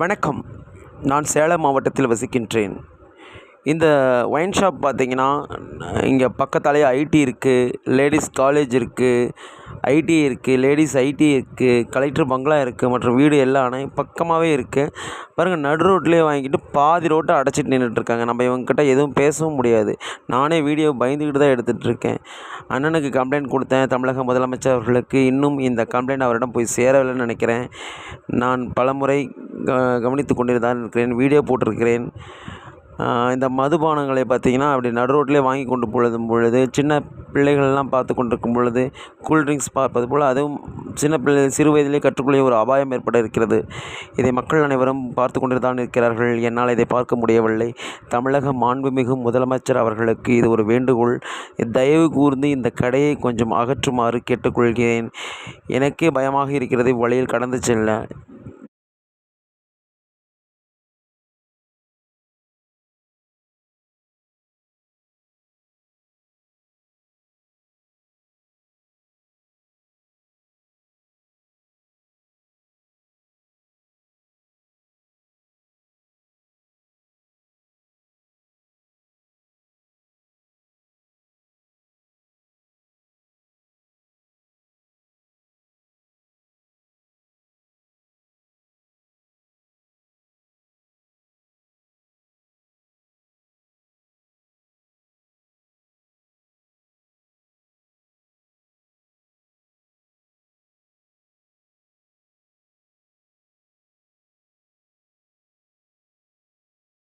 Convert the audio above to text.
வணக்கம். நான் சேலம் மாவட்டத்தில் வசிக்கின்றேன். இந்த ஒயின் ஷாப் பார்த்தீங்கன்னா, இங்கே பக்கத்தாலேயே ஐடி இருக்குது, லேடீஸ் காலேஜ் இருக்குது, ஐடிஐ இருக்குது, லேடீஸ் ஐடிஐ இருக்குது, கலெக்டர் பங்களா இருக்குது மற்றும் வீடு எல்லாம் பக்கமாகவே இருக்குது. பாருங்கள், நடு ரோட்லேயே வாங்கிட்டு பாதி ரோட்டை அடைச்சிட்டு நின்றுட்டுருக்காங்க. நம்ம இவங்ககிட்ட எதுவும் பேசவும் முடியாது. நானே வீடியோ பயந்துக்கிட்டு தான் எடுத்துகிட்ருக்கேன். அண்ணனுக்கு கம்ப்ளைண்ட் கொடுத்தேன் தமிழக முதலமைச்சர் அவர்களுக்கு. இன்னும் இந்த கம்ப்ளைண்ட் அவரிடம் போய் சேரவில்லைன்னு நினைக்கிறேன். நான் பலமுறை கவனித்து கொண்டு தான் இருக்கிறேன், வீடியோ போட்டிருக்கிறேன். இந்த மதுபானங்களை பார்த்திங்கன்னா அப்படி நடு ரோட்டிலே வாங்கி கொண்டு பொழுது சின்ன பிள்ளைகள்லாம் பார்த்து கொண்டிருக்கும் பொழுது கூல்ட்ரிங்க்ஸ் பார்ப்பது போல் அதுவும் சிறு வயதிலே கற்றுக்கொள்ள ஒரு அபாயம் ஏற்பட இருக்கிறது. இதை மக்கள் அனைவரும் பார்த்து கொண்டு தான் இருக்கிறார்கள். என்னால் இதை பார்க்க முடியவில்லை. தமிழக மாண்புமிகு முதலமைச்சர் அவர்களுக்கு இது ஒரு வேண்டுகோள். தயவு கூர்ந்து இந்த கடையை கொஞ்சம் அகற்றுமாறு கேட்டுக்கொள்கிறேன். எனக்கே பயமாக இருக்கிறது வழியில் கடந்து செல்ல.